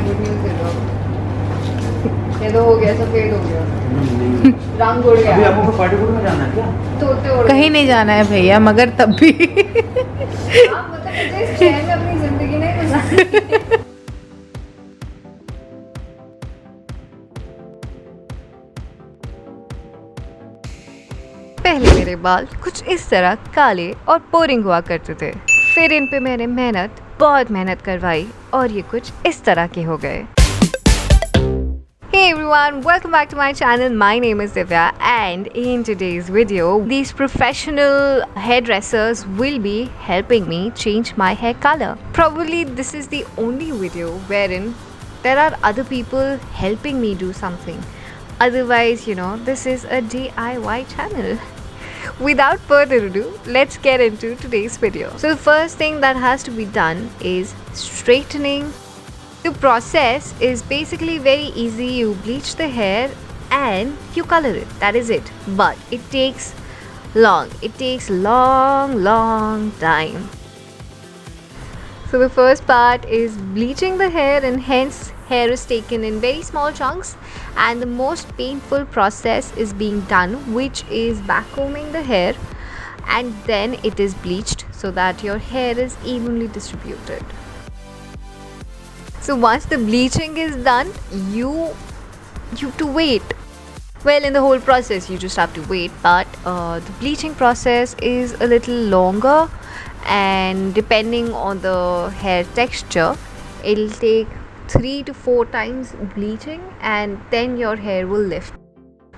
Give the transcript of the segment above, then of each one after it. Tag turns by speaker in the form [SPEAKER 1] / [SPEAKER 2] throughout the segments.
[SPEAKER 1] Good news दे दो अब। ये तो हो गया, सफेद हो गया, रंग उड़ गया।
[SPEAKER 2] अभी आपको पार्टी कोड में जाना है क्या?
[SPEAKER 1] तोते उड़
[SPEAKER 3] कहीं
[SPEAKER 1] गए।
[SPEAKER 3] नहीं जाना है भैया, मगर तब भी
[SPEAKER 1] हाँ, मतलब मुझे इस शहर में अपनी जिंदगी नहीं गुजारनी। पहले मेरे बाल कुछ इस तरह काले और बोरिंग हुआ करते थे, फिर इन पे मैंने बहुत मेहनत करवाई और ये कुछ इस तरह के हो गए। Hey everyone, welcome back to my channel. My name is Divya and in today's video, these professional hairdressers will be helping me change my hair color. Probably this is the only video wherein there are other people helping me do something. Otherwise, this is a DIY channel. Without further ado, let's get into today's video. So the first thing that has to be done is straightening. The process is basically very easy. You bleach the hair and you color it. That is it. But it takes long. It takes long time. So the first part is bleaching the hair, and hence hair is taken in very small chunks, and the most painful process is being done, which is backcombing the hair, and then it is bleached so that your hair is evenly distributed. So once the bleaching is done, you have to wait. Well, in the whole process you just have to wait, but the bleaching process is a little longer, and depending on the hair texture, it'll take 3 to 4 times bleaching, and then your hair will lift.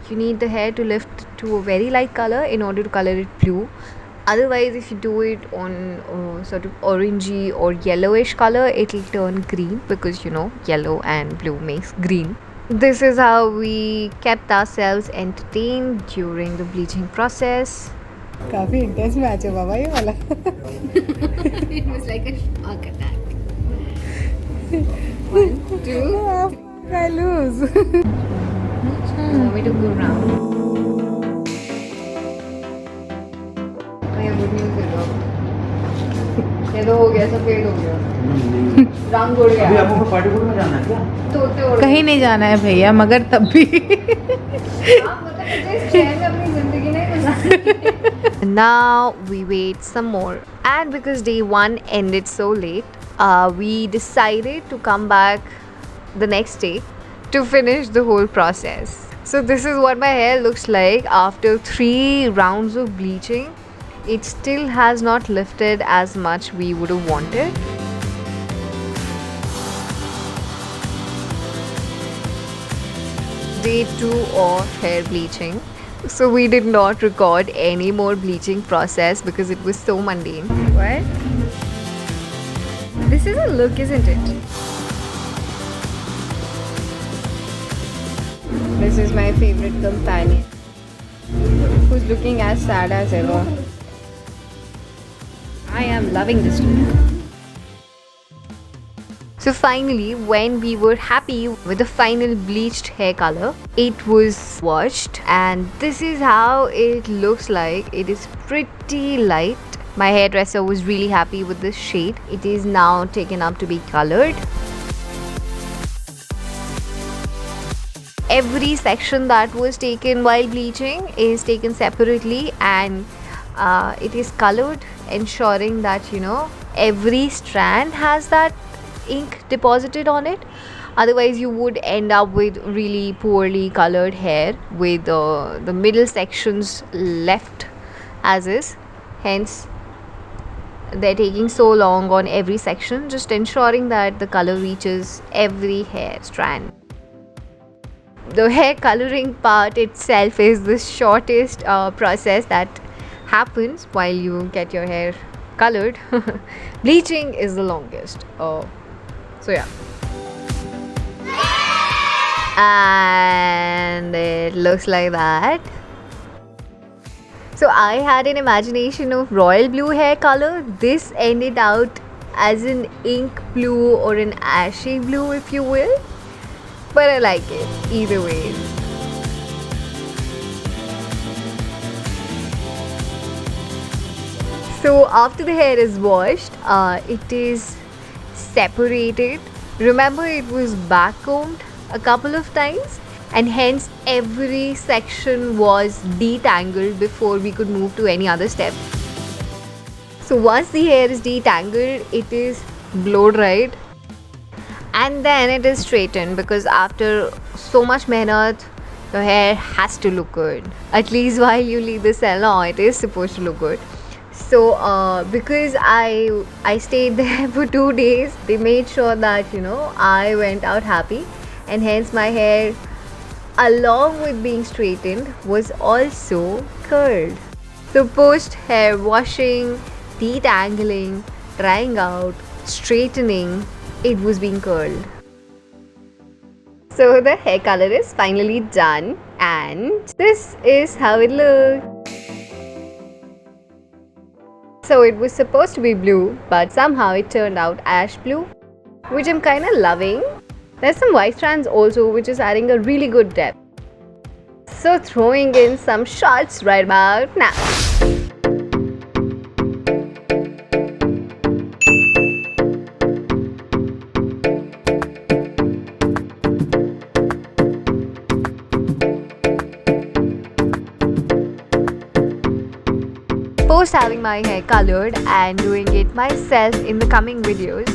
[SPEAKER 1] You need the hair to lift to a very light color in order to color it blue. Otherwise, if you do it on sort of orangey or yellowish color, it'll turn green, because yellow and blue makes green. This is how we kept ourselves entertained during the bleaching process.
[SPEAKER 3] काफी intense match है बाबा ये वाला।
[SPEAKER 1] It was like a shark attack. 1, 2.
[SPEAKER 3] I lose.
[SPEAKER 1] You want me to go round? ये good news दे दो अब। ये तो हो गया, सफेद हो गया, रंग उड़
[SPEAKER 2] अभी
[SPEAKER 1] गया।
[SPEAKER 2] आपको पार्टी कोड में जाना है क्या?
[SPEAKER 1] तोते उड़ गए।
[SPEAKER 3] कहीं नहीं जाना है भैया, मगर तब भी
[SPEAKER 1] हाँ, मतलब मुझे इस शहर में अपनी जिंदगी नहीं गुजारनी। Now we wait some more, and because day 1 ended so late, we decided to come back the next day to finish the whole process. So this is what my hair looks like after 3 rounds of bleaching. It still has not lifted as much we would have wanted. Day 2 of hair bleaching. So we did not record any more bleaching process because it was so mundane. What? This is a look, isn't it? This is my favorite companion, who's looking as sad as ever. I am loving this look. So finally, when we were happy with the final bleached hair color, it was washed, and this is how it looks like. It is pretty light. My hairdresser was really happy with this shade. It is now taken up to be colored. Every section that was taken while bleaching is taken separately, and it is colored, ensuring that every strand has that ink deposited on it. Otherwise you would end up with really poorly colored hair with the middle sections left as is. Hence they're taking so long on every section, just ensuring that the color reaches every hair strand. The hair coloring part itself is the shortest process that happens while you get your hair colored. Bleaching is the longest. So yeah. And it looks like that. So I had an imagination of royal blue hair color. This ended out as an ink blue or an ashy blue, if you will. But I like it either way. So after the hair is washed, it is separated Remember, it was backcombed a couple of times, and hence every section was detangled before we could move to any other step. So once the hair is detangled, it is blow dried and then it is straightened, because after so much mehnat, your hair has to look good. At least while you leave the salon, it is supposed to look good. So because I stayed there for 2 days, they made sure that I went out happy, and hence my hair, along with being straightened, was also curled. So post hair washing, detangling, drying out, straightening, it was being curled. So the hair color is finally done, and this is how it looks. So it was supposed to be blue, but somehow it turned out ash blue, which I'm kind of loving. There's some white strands also, which is adding a really good depth. So throwing in some shots right about now. Post having my hair colored and doing it myself in the coming videos,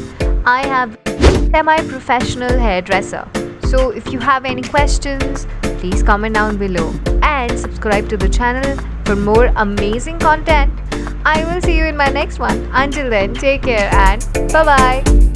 [SPEAKER 1] I have a semi-professional hairdresser. So if you have any questions, please comment down below and subscribe to the channel for more amazing content. I will see you in my next one. Until then, take care and bye-bye.